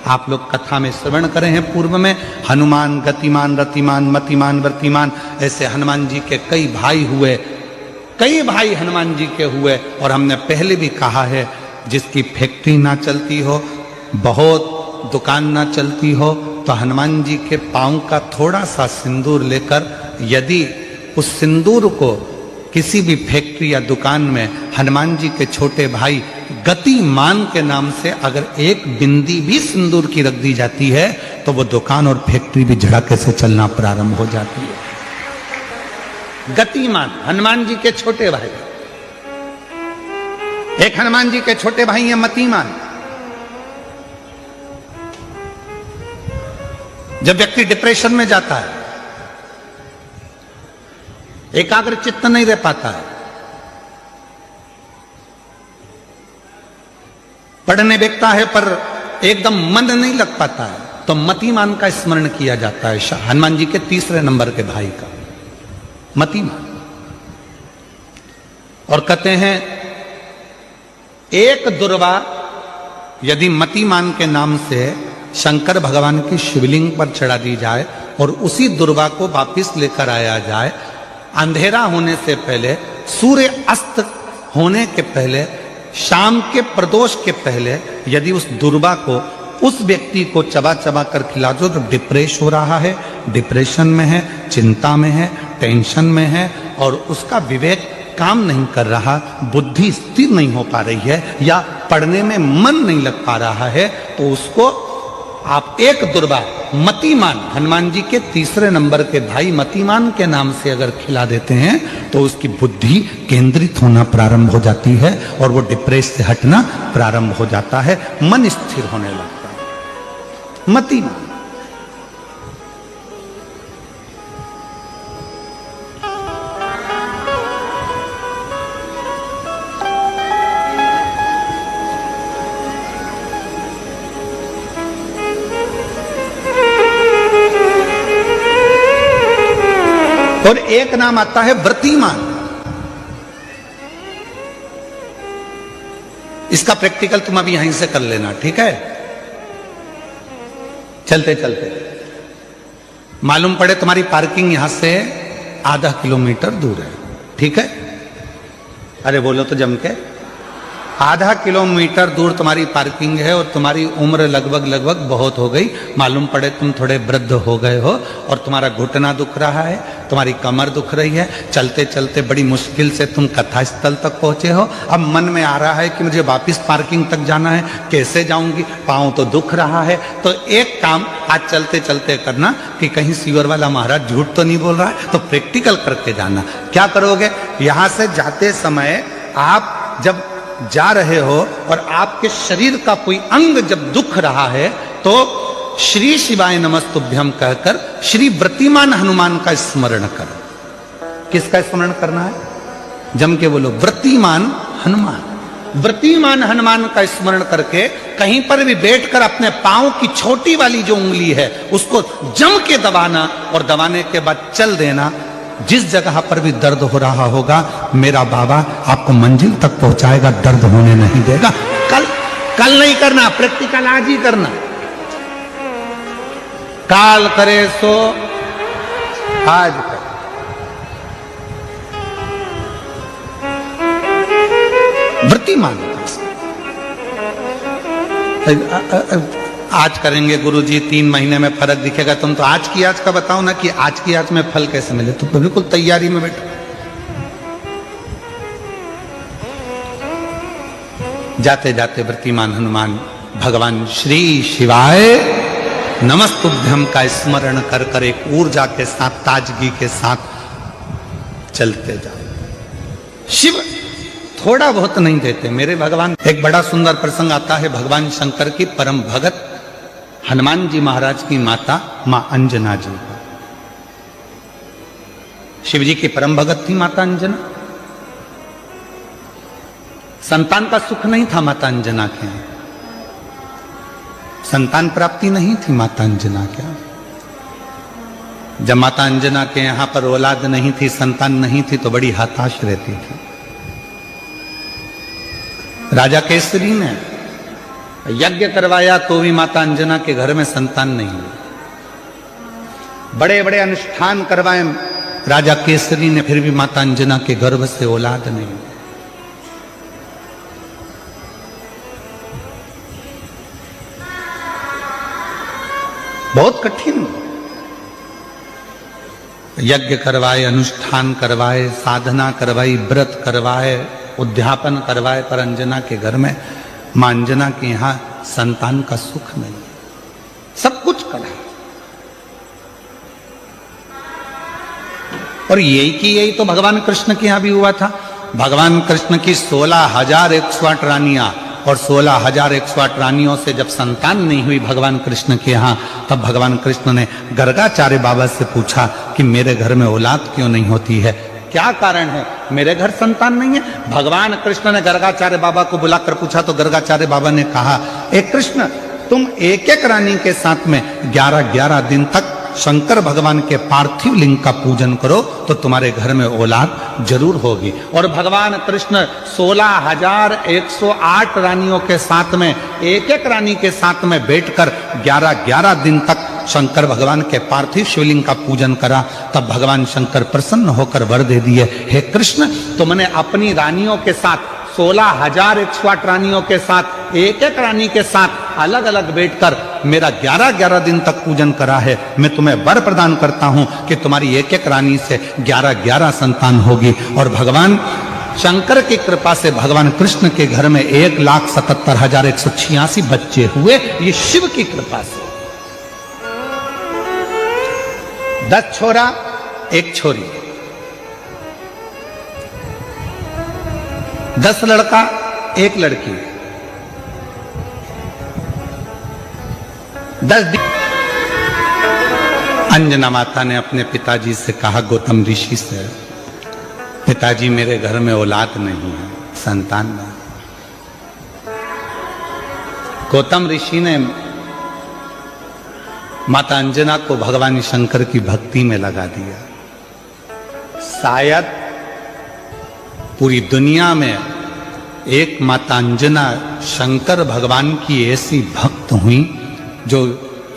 आप लोग कथा में श्रवण करे हैं पूर्व में, हनुमान गतिमान रतिमान मतिमान वर्तिमान, ऐसे हनुमान जी के कई भाई हुए, कई भाई हनुमान जी के हुए। और हमने पहले भी कहा है, जिसकी फैक्ट्री ना चलती हो, बहुत दुकान ना चलती हो, तो हनुमान जी के पांव का थोड़ा सा सिंदूर लेकर, यदि उस सिंदूर को किसी भी फैक्ट्री या दुकान में हनुमान जी के छोटे भाई गतिमान के नाम से अगर एक बिंदी भी सिंदूर की रख दी जाती है, तो वो दुकान और फैक्ट्री भी झड़के से चलना प्रारंभ हो जाती है। गतिमान हनुमान जी के छोटे भाई, एक हनुमान जी के छोटे भाई हैं मतिमान। जब व्यक्ति डिप्रेशन में जाता है, एकाग्र चित्त नहीं रह पाता है, पढ़ने बैठता है पर एकदम मन नहीं लग पाता है, तो मतिमान का स्मरण किया जाता है, हनुमान जी के तीसरे नंबर के भाई का, मतिमान। और कहते हैं एक दुर्वा यदि मतिमान के नाम से शंकर भगवान की शिवलिंग पर चढ़ा दी जाए और उसी दुर्वा को वापिस लेकर आया जाए, अंधेरा होने से पहले, सूर्य अस्त होने के पहले, शाम के प्रदोष के पहले यदि उस दुर्वा को उस व्यक्ति को चबा चबा कर खिला दो, तो डिप्रेस हो रहा है, डिप्रेशन में है, चिंता में है, टेंशन में है और उसका विवेक काम नहीं कर रहा, बुद्धि स्थिर नहीं हो पा रही है या पढ़ने में मन नहीं लग पा रहा है, तो उसको आप एक दुर्वा मतिमान, हनुमान जी के तीसरे नंबर के भाई मतिमान के नाम से अगर खिला देते हैं, तो उसकी बुद्धि केंद्रित होना प्रारंभ हो जाती है और वो डिप्रेस से हटना प्रारंभ हो जाता है, मन स्थिर होने लगता है। मतिमान और एक नाम आता है व्रतिमान। इसका प्रैक्टिकल तुम अभी यहीं से कर लेना, ठीक है? चलते चलते मालूम पड़े तुम्हारी पार्किंग यहां से आधा किलोमीटर दूर है, ठीक है? अरे बोलो तो जम के, आधा किलोमीटर दूर तुम्हारी पार्किंग है और तुम्हारी उम्र लगभग बहुत हो गई, मालूम पड़े तुम थोड़े वृद्ध हो गए हो और तुम्हारा घुटना दुख रहा है, तुम्हारी कमर दुख रही है, चलते चलते बड़ी मुश्किल से तुम कथा स्थल तक पहुंचे हो, अब मन में आ रहा है कि मुझे वापस पार्किंग तक जाना है, कैसे जाऊंगी, पाँव तो दुख रहा है। तो एक काम आज चलते चलते करना कि कहीं सीवर वाला महाराज झूठ तो नहीं बोल रहा है, तो प्रैक्टिकल करके जाना। क्या करोगे, यहां से जाते समय आप जब जा रहे हो और आपके शरीर का कोई अंग जब दुख रहा है, तो श्री शिवाय नमस्तुभ्यम कहकर श्री व्रतिमान हनुमान का स्मरण करो। किसका स्मरण करना है? जम के बोलो, व्रतिमान हनुमान। व्रतिमान हनुमान का स्मरण करके कहीं पर भी बैठकर अपने पांव की छोटी वाली जो उंगली है उसको जम के दबाना और दबाने के बाद चल देना। जिस जगह पर भी दर्द हो रहा होगा, मेरा बाबा आपको मंजिल तक पहुंचाएगा, दर्द होने नहीं देगा। कल नहीं करना, प्रैक्टिकल आज ही करना। काल करे सो आज कर। व्रतिमान आज करेंगे गुरुजी, 3 महीने में फर्क दिखेगा। तुम तो आज की आज का बताओ ना कि आज की आज में फल कैसे मिले। तुम तो बिल्कुल तैयारी में बैठो। जाते जाते व्रतिमान हनुमान भगवान श्री शिवाय नमस्तुभ्यम का स्मरण कर कर एक ऊर्जा के साथ, ताजगी के साथ चलते जाओ। शिव थोड़ा बहुत नहीं देते मेरे भगवान। एक बड़ा सुंदर प्रसंग आता है भगवान शंकर की परम भगत हनुमान जी महाराज की माता मां अंजना जी। शिव जी की परम भगत थी माता अंजना। संतान का सुख नहीं था माता अंजना के यहाँ, संतान प्राप्ति नहीं थी माता अंजना के यहाँ। जब माता अंजना के यहाँ पर औलाद नहीं थी, संतान नहीं थी, तो बड़ी हताश रहती थी। राजा केसरी ने यज्ञ करवाया तो भी माता अंजना के घर में संतान नहीं हुई। बड़े बड़े अनुष्ठान करवाए राजा केसरी ने, फिर भी माता अंजना के गर्भ से औलाद नहीं हुई। बहुत कठिन। यज्ञ करवाए, अनुष्ठान करवाए, साधना करवाई, व्रत करवाए, उद्यापन करवाए, पर अंजना के घर में, मां अंजना के यहां संतान का सुख नहीं। सब कुछ करा और यही की यही तो भगवान कृष्ण के यहां भी हुआ था। भगवान कृष्ण की 16,108 रानियां, और 16,108 रानियों से जब संतान नहीं हुई भगवान कृष्ण के यहाँ, तब भगवान कृष्ण ने गर्गाचार्य बाबा से पूछा कि मेरे घर में औलाद क्यों नहीं होती है, क्या कारण है, मेरे घर संतान नहीं है। भगवान कृष्ण ने गर्गाचार्य बाबा को बुलाकर पूछा तो गर्गाचार्य बाबा ने कहा, एक कृष्ण, तुम एक एक रानी के साथ में 11-11 दिन तक शंकर भगवान के पार्थिव लिंग का पूजन करो तो तुम्हारे घर में औलाद जरूर होगी। और भगवान कृष्ण 16,108 रानियों के साथ में एक एक रानी के साथ में बैठकर 11-11 दिन तक शंकर भगवान के पार्थिव शिवलिंग का पूजन करा। तब भगवान शंकर प्रसन्न होकर वर दे दिए, हे कृष्ण, तुमने अपनी रानियों के साथ 16,108 रानियों के साथ एक एक रानी के साथ अलग अलग बैठकर मेरा 11-11 दिन तक पूजन करा है। मैं तुम्हें वर प्रदान करता हूं कि तुम्हारी एक एक रानी से 11-11 संतान होगी। और भगवान शंकर की कृपा से भगवान कृष्ण के घर में 1,77,186 बच्चे हुए। ये शिव की कृपा से। 10 छोरा 1 छोरी, 10 लड़का 1 लड़की, 10 अंजना माता ने अपने पिताजी से कहा, गौतम ऋषि से, पिताजी मेरे घर में औलाद नहीं है, संतान नहीं। गौतम ऋषि ने माता अंजना को भगवान शंकर की भक्ति में लगा दिया। शायद पूरी दुनिया में एक माता अंजना शंकर भगवान की ऐसी भक्त हुई जो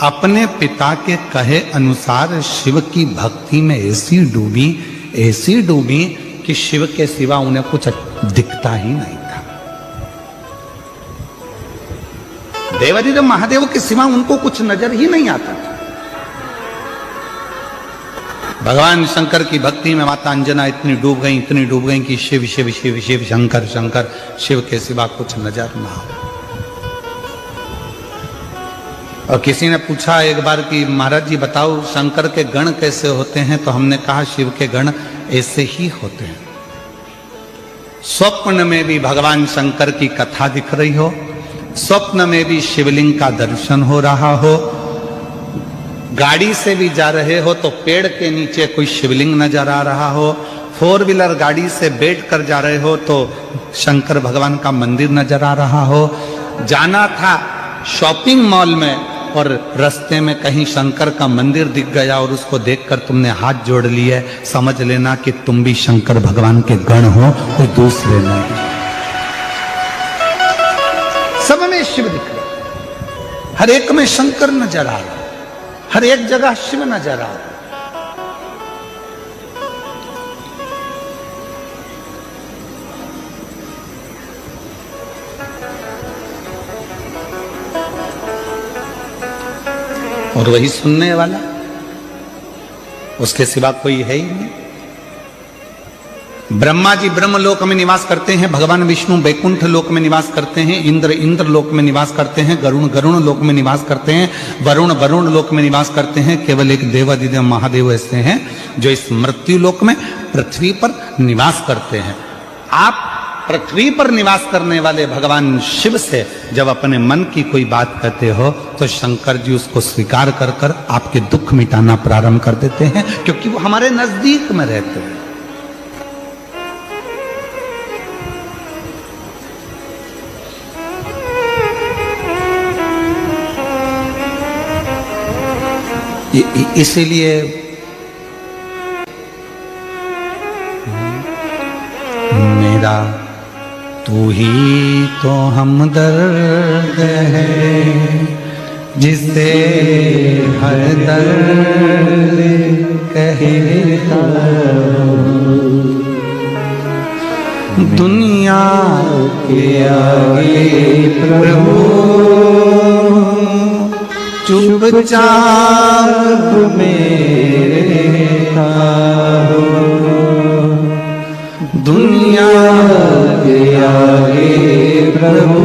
अपने पिता के कहे अनुसार शिव की भक्ति में ऐसी डूबी कि शिव के सिवा उन्हें कुछ दिखता ही नहीं था। देवाधिदेव महादेव के सिवा उनको कुछ नजर ही नहीं आता था। भगवान शंकर की भक्ति में माता अंजना इतनी डूब गई कि शिव शिव शिव शिव शंकर शंकर, शिव के सिवा कुछ नजर ना हो। और किसी ने पूछा एक बार कि महाराज जी बताओ शंकर के गण कैसे होते हैं, तो हमने कहा शिव के गण ऐसे ही होते हैं। स्वप्न में भी भगवान शंकर की कथा दिख रही हो, स्वप्न में भी शिवलिंग का दर्शन हो रहा हो, गाड़ी से भी जा रहे हो तो पेड़ के नीचे कोई शिवलिंग नजर आ रहा हो, 4 व्हीलर गाड़ी से बैठ कर जा रहे हो तो शंकर भगवान का मंदिर नजर आ रहा हो, जाना था शॉपिंग मॉल में और रास्ते में कहीं शंकर का मंदिर दिख गया और उसको देखकर तुमने हाथ जोड़ लिए, समझ लेना कि तुम भी शंकर भगवान के गण हो, कोई दूसरे नहीं। सब में शिव दिख रहा, हर एक में शंकर नजर आ रहा, हर एक जगह शिव नजर आ रहा। और वही सुनने वाला, उसके सिवा कोई है ही नहीं। ब्रह्मा जी ब्रह्मलोक में निवास करते हैं, भगवान विष्णु वैकुंठ लोक में निवास करते हैं, इंद्र इंद्र लोक में निवास करते हैं, गरुण गरुण लोक में निवास करते हैं, वरुण वरुण लोक में निवास करते हैं। केवल एक देवाधिदेव महादेव ऐसे हैं जो इस मृत्यु लोक में पृथ्वी पर निवास करते हैं। आप पृथ्वी पर निवास करने वाले भगवान शिव से जब अपने मन की कोई बात कहते हो तो शंकर जी उसको स्वीकार कर कर आपके दुख मिटाना प्रारंभ कर देते हैं, क्योंकि वो हमारे नजदीक में रहते हैं। इसीलिए मेरा तू ही तो हमदर्द है जिसे हर दर्द कहता हूँ। दुनिया के आगे प्रभु चुपचाप मेरे रहता हो। दुनिया के आगे प्रभु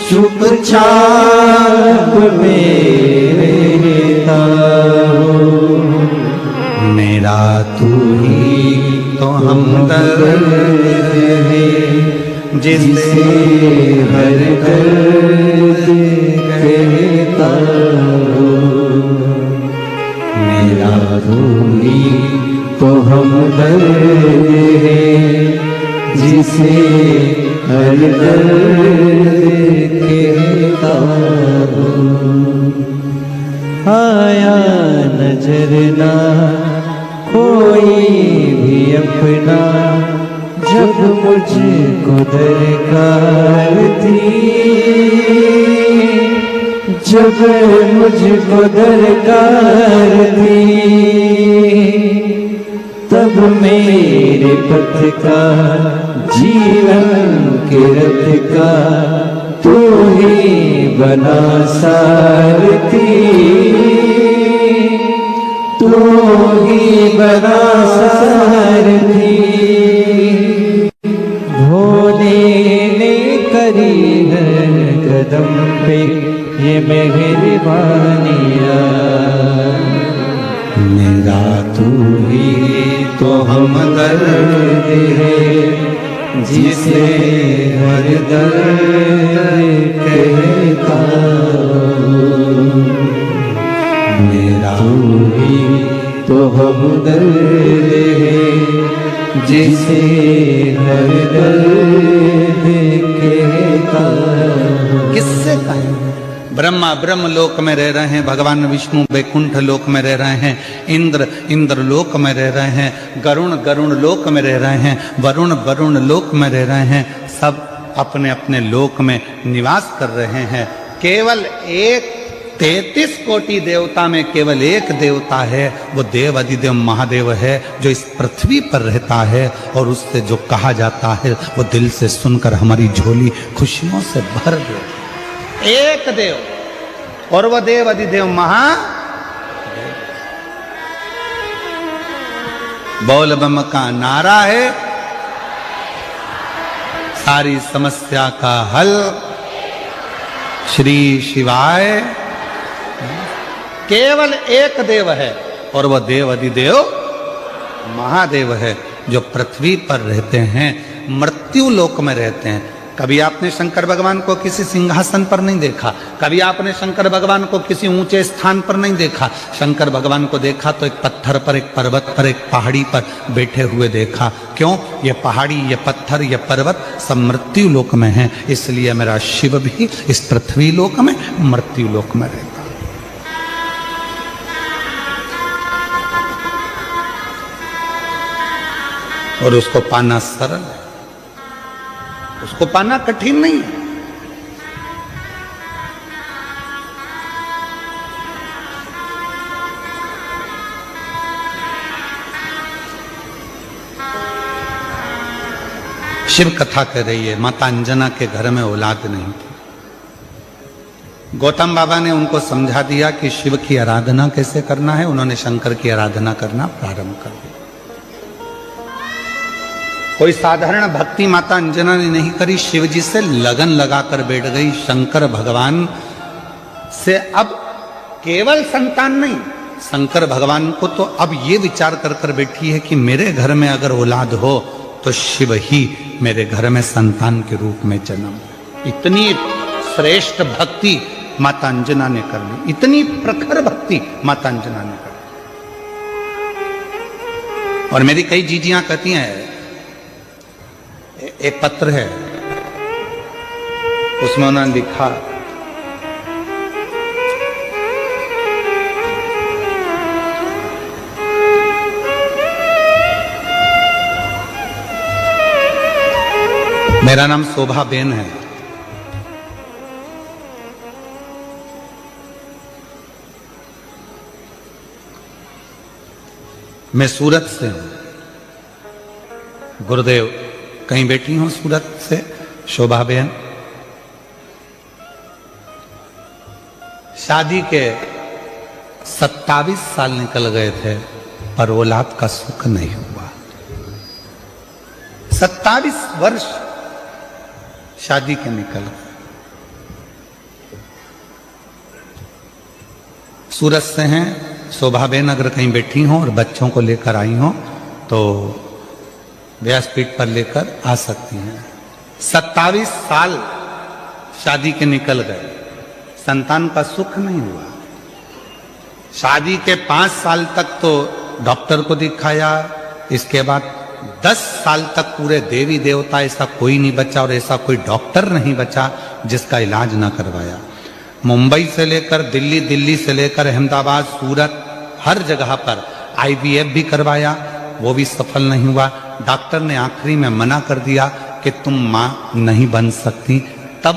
चुपचाप मेरे रहता हो। मेरा तू ही तो हमदर्द है जिसे हर दर्द कहता हो। मेरा तू ही तो हमदर्द है जिसे हर दर्द कहता हो। आया नजर ना कोई भी अपना जब मुझको दरकार थी, जब मुझको दरकार थी, तब मेरे पथ का जीवन के रथ का तू ही बना सारथी, तू ही बना सारथी। भोले ने करी है कदम पे ये मेहरबानिया। मेरा तू ही तो हमदर्द है जिसे हर दर्द कहता हूँ। मेरा तू ही तो हमदर्द है जिसे हर दर्द कहता हूँ। किससे कहें? ब्रह्मा ब्रह्म लोक में रह रहे हैं, भगवान विष्णु वैकुंठ लोक में रह रहे हैं, इंद्र इंद्र लोक में रह रहे हैं, गरुण गरुण लोक में रह रहे हैं, वरुण वरुण लोक में रह रहे हैं। सब अपने अपने लोक में निवास कर रहे हैं। केवल एक 33 कोटि देवता में केवल एक देवता है, वो देव अधिदेव महादेव है जो इस पृथ्वी पर रहता है। और उससे जो कहा जाता है वो दिल से सुनकर हमारी झोली खुशियों से भर दे। एक देव और वह देव अधिदेव महादेव। बोल बम का नारा है, सारी समस्या का हल श्री शिवाय। केवल एक देव है और वह देव अधिदेव महादेव है जो पृथ्वी पर रहते हैं, मृत्यु लोक में रहते हैं। कभी आपने शंकर भगवान को किसी सिंहासन पर नहीं देखा, कभी आपने शंकर भगवान को किसी ऊंचे स्थान पर नहीं देखा। शंकर भगवान को देखा तो एक पत्थर पर, एक पर्वत पर, एक पहाड़ी पर बैठे हुए देखा। क्यों? ये पहाड़ी, ये पत्थर, ये पर्वत सब मृत्यु लोक में है। इसलिए मेरा शिव भी इस पृथ्वी लोक में, मृत्यु लोक में रहता। और उसको पाना सरल है, उसको पाना कठिन नहीं है। शिव कथा कह रही है, माता अंजना के घर में औलाद नहीं थी। गौतम बाबा ने उनको समझा दिया कि शिव की आराधना कैसे करना है। उन्होंने शंकर की आराधना करना प्रारंभ कर दिया। कोई साधारण भक्ति माता अंजना ने नहीं करी, शिव जी से लगन लगाकर बैठ गई। शंकर भगवान से अब केवल संतान नहीं, शंकर भगवान को तो अब ये विचार कर कर बैठी है कि मेरे घर में अगर औलाद हो तो शिव ही मेरे घर में संतान के रूप में जन्म। इतनी श्रेष्ठ भक्ति माता अंजना ने कर ली, इतनी प्रखर भक्ति माता अंजना ने कर ली। और मेरी कई जीजियां कहती हैं, एक पत्र है उसमें उन्होंने लिखा, मेरा नाम शोभा बेन है। मैं सूरत से हूं। गुरुदेव कहीं बैठी हूं सूरत से शोभा बेन। शादी के 27 साल निकल गए थे पर औलाद का सुख नहीं हुआ। 27 वर्ष शादी के निकल गए। सूरत से हैं शोभा बेन, अगर कहीं बैठी हो और बच्चों को लेकर आई हो तो व्यासपीठ पर लेकर आ सकती हैं। 27 साल शादी के निकल गए, संतान का सुख नहीं हुआ। शादी के 5 साल तक तो डॉक्टर को दिखाया, इसके बाद 10 साल तक पूरे देवी देवता ऐसा कोई नहीं बचा और ऐसा कोई डॉक्टर नहीं बचा जिसका इलाज ना करवाया। मुंबई से लेकर दिल्ली, दिल्ली से लेकर अहमदाबाद, सूरत, हर जगह पर IVF भी करवाया, वो भी सफल नहीं हुआ। डॉक्टर ने आखिरी में मना कर दिया कि तुम मां नहीं बन सकती। तब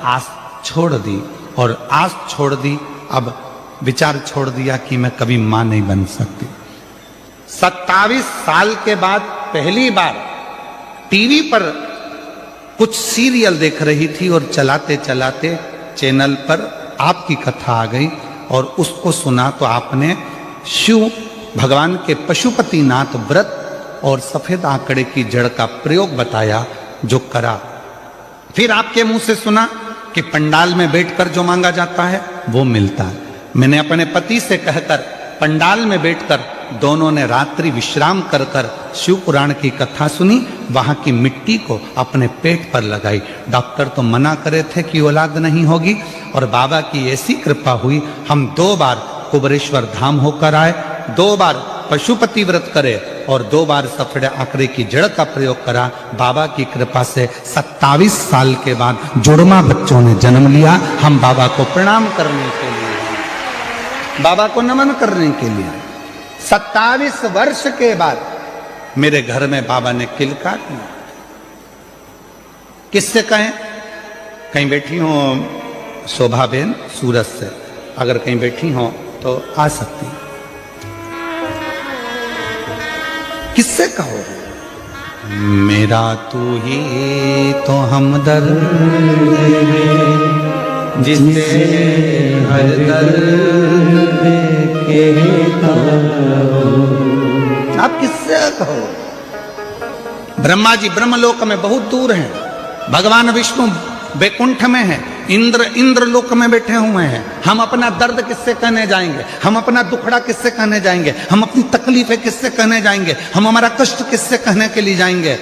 आस छोड़ दी और आस छोड़ दी, अब विचार छोड़ दिया कि मैं कभी मां नहीं बन सकती। 27 साल के बाद पहली बार टीवी पर कुछ सीरियल देख रही थी और चलाते चलाते चैनल पर आपकी कथा आ गई और उसको सुना तो आपने शिव भगवान के पशुपतिनाथ व्रत और सफेद आंकड़े की जड़ का प्रयोग बताया, जो करा। फिर आपके मुंह से सुना कि पंडाल में बैठकर जो मांगा जाता है वो मिलता है। मैंने अपने पति से कहकर पंडाल में बैठकर दोनों ने रात्रि विश्राम कर कर शिव पुराण की कथा सुनी, वहां की मिट्टी को अपने पेट पर लगाई। डॉक्टर तो मना करे थे कि औलाद नहीं होगी और बाबा की ऐसी कृपा हुई, हम 2 बार कुबरेश्वर धाम होकर आए, 2 बार पशुपति व्रत करे और 2 बार सफेद आंकड़े की जड़ का प्रयोग करा। बाबा की कृपा से 27 साल के बाद जुड़वा बच्चों ने जन्म लिया। हम बाबा को प्रणाम करने के लिए, बाबा को नमन करने के लिए 27 वर्ष के बाद मेरे घर में बाबा ने किलकार किया। किससे कहें? कहीं बैठी हो शोभा बेन सूरत से, अगर कहीं बैठी हो तो आ सकती। किससे कहो? मेरा तू ही तो हमदर्द जिससे हर दर्द कहता हूं। आप किससे कहो? ब्रह्मा जी ब्रह्मलोक में बहुत दूर हैं, भगवान विष्णु बैकुंठ में है, इंद्र लोक में बैठे हुए हैं। हम अपना दर्द किससे कहने जाएंगे? हम अपना दुखड़ा किससे कहने जाएंगे? हम अपनी तकलीफें किससे कहने जाएंगे? हम हमारा कष्ट किससे कहने के लिए जाएंगे?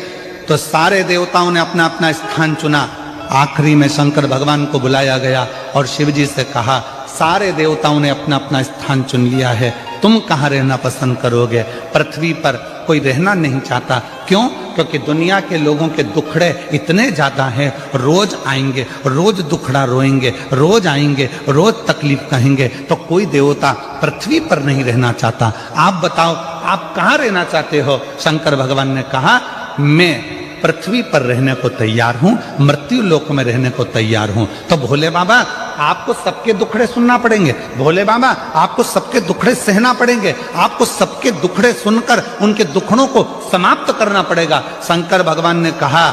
तो सारे देवताओं ने अपना अपना स्थान चुना। आखिरी में शंकर भगवान को बुलाया गया और शिव जी से कहा, सारे देवताओं ने अपना अपना स्थान चुन लिया है, तुम कहाँ रहना पसंद करोगे? पृथ्वी पर कोई रहना नहीं चाहता। क्यों? क्योंकि दुनिया के लोगों के दुखड़े इतने ज्यादा हैं, रोज आएंगे, रोज दुखड़ा रोएंगे, रोज आएंगे, रोज तकलीफ कहेंगे, तो कोई देवता पृथ्वी पर नहीं रहना चाहता। आप बताओ, आप कहाँ रहना चाहते हो? शंकर भगवान ने कहा, मैं पृथ्वी पर रहने को तैयार हूं, मृत्यु लोक में रहने को तैयार हूं। तो भोले बाबा आपको सबके दुखड़े सुनना पड़ेंगे, भोले बाबा आपको सबके दुखड़े सहना पड़ेंगे, आपको सबके दुखड़े सुनकर उनके दुखड़ों को समाप्त करना पड़ेगा। शंकर भगवान ने कहा,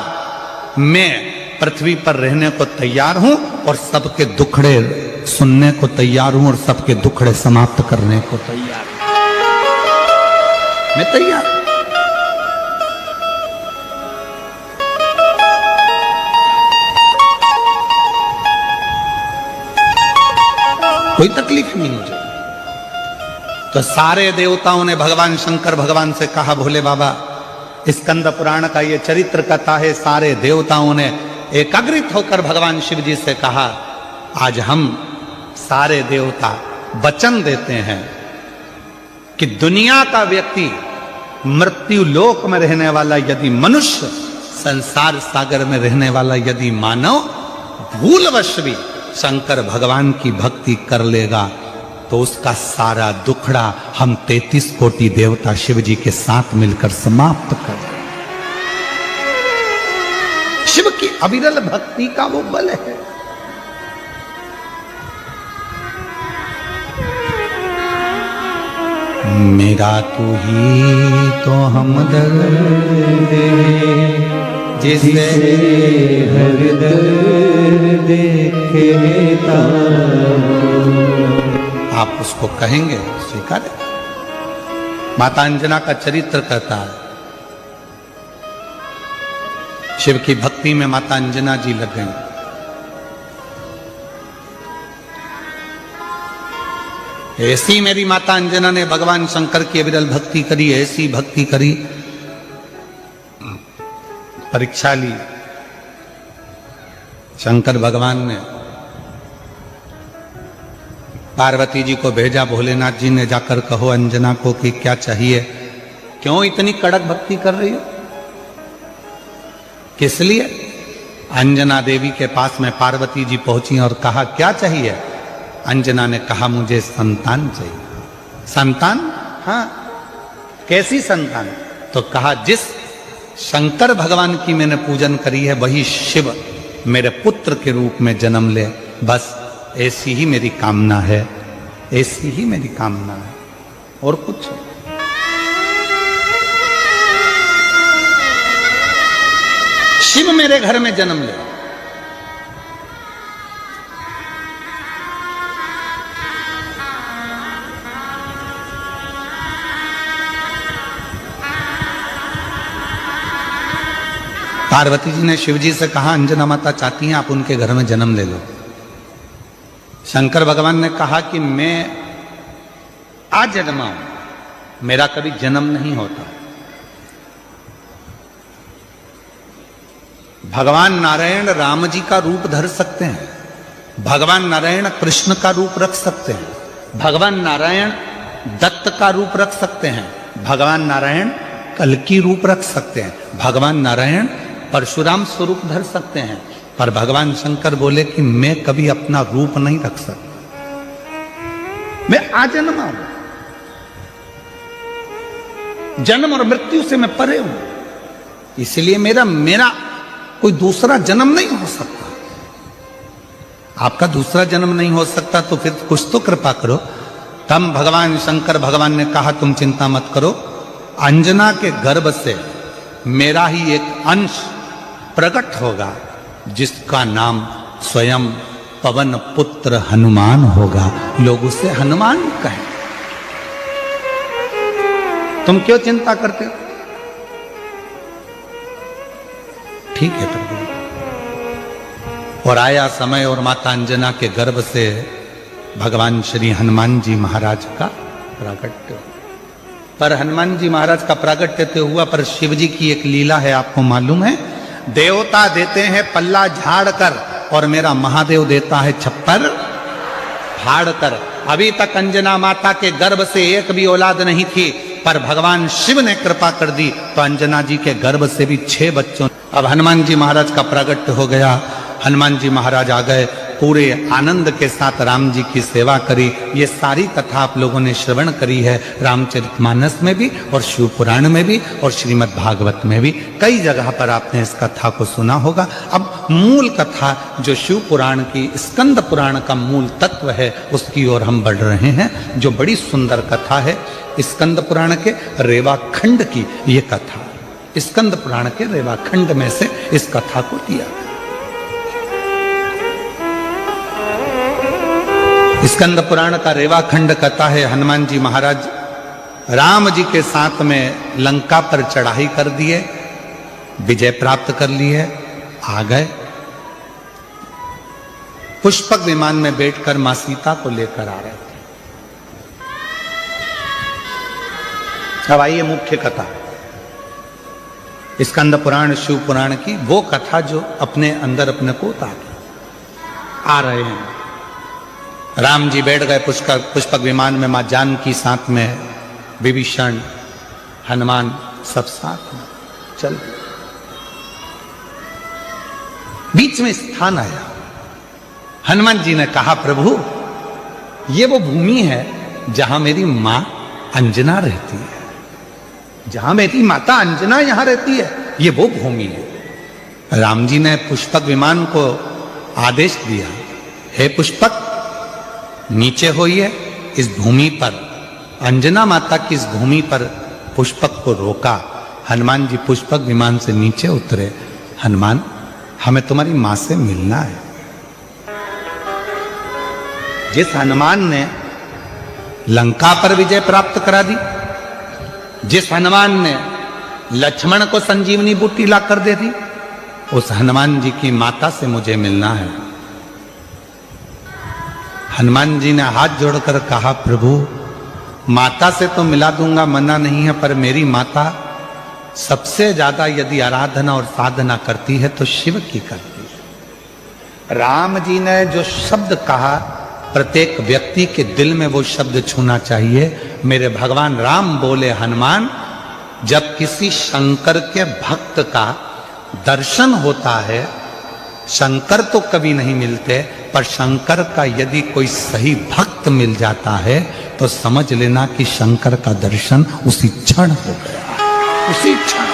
मैं पृथ्वी पर रहने को तैयार हूं और सबके दुखड़े सुनने को तैयार हूं और सबके दुखड़े समाप्त करने को तैयार हूं। मैं तैयार। कोई तकलीफ नहीं मुझे। तो सारे देवताओं ने भगवान शंकर भगवान से कहा, भोले बाबा स्कंद पुराण का ये चरित्र कथा है। सारे देवताओं ने एकाग्रित होकर भगवान शिव जी से कहा, आज हम सारे देवता वचन देते हैं कि दुनिया का व्यक्ति, मृत्यु लोक में रहने वाला यदि मनुष्य, संसार सागर में रहने वाला यदि मानव भूलवश भी शंकर भगवान की भक्ति कर लेगा तो उसका सारा दुखड़ा हम 33 कोटि देवता शिव जी के साथ मिलकर समाप्त कर देंगे। शिव अविरल भक्ति का वो बल है। मेरा तू ही तो हमदर्द जिसे हर दर्द देखेता। आप उसको कहेंगे, स्वीकार। माता अंजना का चरित्र कहता है, शिव की भक्ति में माता अंजना जी लग गई। ऐसी मेरी माता अंजना ने भगवान शंकर की अविरल भक्ति करी, ऐसी भक्ति करी, परीक्षा ली। शंकर भगवान ने पार्वती जी को भेजा, भोलेनाथ जी ने जाकर कहो अंजना को कि क्या चाहिए, क्यों इतनी कड़क भक्ति कर रही हो, किस लिए। अंजना देवी के पास में पार्वती जी पहुंची और कहा क्या चाहिए। अंजना ने कहा मुझे संतान चाहिए। संतान? हाँ, कैसी संतान? तो कहा जिस शंकर भगवान की मैंने पूजन करी है वही शिव मेरे पुत्र के रूप में जन्म ले, बस ऐसी ही मेरी कामना है, ऐसी ही मेरी कामना है, और कुछ। शिव मेरे घर में जन्म ले। पार्वती जी ने शिव जी से कहा अंजना माता चाहती हैं आप उनके घर में जन्म ले लो। शंकर भगवान ने कहा कि मैं आज जन्मा हूं, मेरा कभी जन्म नहीं होता। भगवान नारायण राम जी का रूप धर सकते हैं, भगवान नारायण कृष्ण का रूप रख सकते हैं, भगवान नारायण दत्त का रूप रख सकते हैं, भगवान नारायण कल्कि रूप रख सकते हैं, भगवान नारायण परशुराम स्वरूप धर सकते हैं, पर भगवान शंकर बोले कि मैं कभी अपना रूप नहीं रख सकता, मैं आजन्मा हूं, जन्म और मृत्यु से मैं परे हूं, इसलिए मेरा कोई दूसरा जन्म नहीं हो सकता। आपका दूसरा जन्म नहीं हो सकता तो फिर कुछ तो कृपा करो। तब भगवान शंकर भगवान ने कहा तुम चिंता मत करो, अंजना के गर्भ से मेरा ही एक अंश प्रकट होगा जिसका नाम स्वयं पवन पुत्र हनुमान होगा, लोग उसे हनुमान कहें। तुम क्यों चिंता करते हो? ठीक है प्रभु। और आया समय और माता अंजना के गर्भ से भगवान श्री हनुमान जी महाराज का प्रागट्य। पर हनुमान जी महाराज का प्रागट्य तो हुआ, पर शिव जी की एक लीला है, आपको मालूम है। देवता देते हैं पल्ला झाड़ कर और मेरा महादेव देता है छप्पर फाड़ कर। अभी तक अंजना माता के गर्भ से एक भी औलाद नहीं थी, पर भगवान शिव ने कृपा कर दी तो अंजना जी के गर्भ से भी 6 बच्चों। अब हनुमान जी महाराज का प्रागट्य हो गया, हनुमान जी महाराज आ गए, पूरे आनंद के साथ राम जी की सेवा करी। ये सारी कथा आप लोगों ने श्रवण करी है, रामचरितमानस में भी और शिव पुराण में भी और श्रीमद् भागवत में भी, कई जगह पर आपने इस कथा को सुना होगा। अब मूल कथा जो शिव पुराण की स्कंद पुराण का मूल तत्व है उसकी ओर हम बढ़ रहे हैं, जो बड़ी सुंदर कथा है स्कंद पुराण के रेवाखंड की। ये कथा स्कंद पुराण के रेवाखंड में से इस कथा को लिया। स्कंद पुराण का रेवाखंड कहता है हनुमान जी महाराज राम जी के साथ में लंका पर चढ़ाई कर दिए, विजय प्राप्त कर लिए, आ गए। पुष्पक विमान में बैठकर मां सीता को लेकर आ रहे थे। अब आइए मुख्य कथा, स्कंद पुराण शिव पुराण की वो कथा जो अपने अंदर अपने को उतार आ रहे हैं। राम जी बैठ गए पुष्पक विमान में, मां जानकी साथ में, विभीषण हनुमान सब साथ में चल। बीच में स्थान आया, हनुमान जी ने कहा प्रभु ये वो भूमि है जहां मेरी मां अंजना रहती है, जहां मेरी माता अंजना यहां रहती है, ये वो भूमि है। राम जी ने पुष्पक विमान को आदेश दिया, हे पुष्पक नीचे होइए। इस भूमि पर, अंजना माता की इस भूमि पर पुष्पक को रोका। हनुमान जी पुष्पक विमान से नीचे उतरे। हनुमान, हमें तुम्हारी मां से मिलना है। जिस हनुमान ने लंका पर विजय प्राप्त करा दी, जिस हनुमान ने लक्ष्मण को संजीवनी बूटी ला कर दे दी, उस हनुमान जी की माता से मुझे मिलना है। हनुमान जी ने हाथ जोड़कर कहा, प्रभु माता से तो मिला दूंगा, मना नहीं है, पर मेरी माता सबसे ज्यादा यदि आराधना और साधना करती है तो शिव की करती है। राम जी ने जो शब्द कहा, प्रत्येक व्यक्ति के दिल में वो शब्द छूना चाहिए। मेरे भगवान राम बोले, हनुमान जब किसी शंकर के भक्त का दर्शन होता है, शंकर तो कभी नहीं मिलते, पर शंकर का यदि कोई सही भक्त मिल जाता है तो समझ लेना कि शंकर का दर्शन उसी क्षण हो गया, उसी क्षण।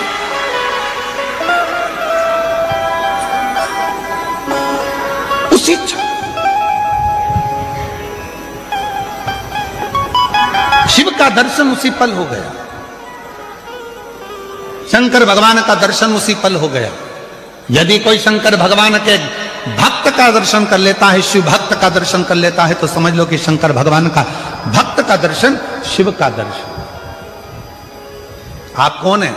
उसी क्षण शिव का दर्शन उसी पल हो गया, शंकर भगवान का दर्शन उसी पल हो गया। यदि कोई शंकर भगवान के भक्त का दर्शन कर लेता है, शिव भक्त का दर्शन कर लेता है, तो समझ लो कि शंकर भगवान का भक्त का दर्शन शिव का दर्शन। आप कौन है?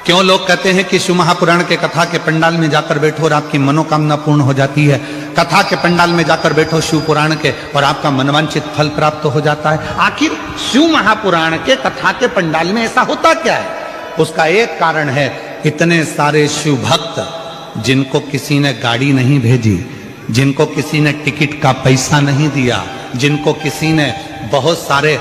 क्यों लोग कहते हैं कि शिव महापुराण के कथा के पंडाल में जाकर बैठो और आपकी मनोकामना पूर्ण हो जाती है, कथा के पंडाल में जाकर बैठो शिव पुराण के और आपका मनवांछित फल प्राप्त हो जाता है। आखिर शिव महापुराण के कथा के पंडाल में ऐसा होता क्या है? उसका एक कारण है, इतने सारे शिव भक्त जिनको किसी ने गाड़ी नहीं भेजी, जिनको किसी ने टिकट का पैसा नहीं दिया, जिनको किसी ने बहुत सारे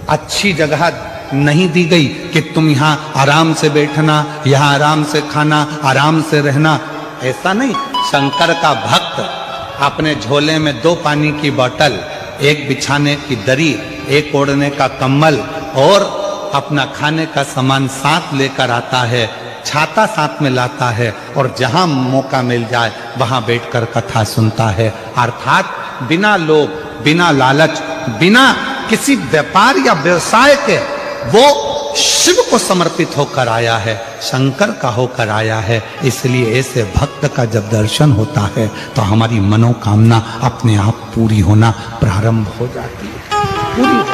अच्छी जगह नहीं दी गई कि तुम यहां आराम से बैठना, यहां आराम से खाना, आराम से रहना, ऐसा नहीं। शंकर का भक्त अपने झोले में 2 पानी की बोतल, एक बिछाने की दरी, एक ओढ़ने का कंबल और अपना खाने का सामान साथ लेकर आता है, छाता साथ में लाता है और जहां मौका मिल जाए वहां बैठकर कथा सुनता है। अर्थात बिना लोभ, बिना लालच, बिना किसी व्यापार या व्यवसाय के वो शिव को समर्पित होकर आया है, शंकर का होकर आया है। इसलिए ऐसे भक्त का जब दर्शन होता है तो हमारी मनोकामना अपने आप पूरी होना प्रारंभ हो जाती है, पूरी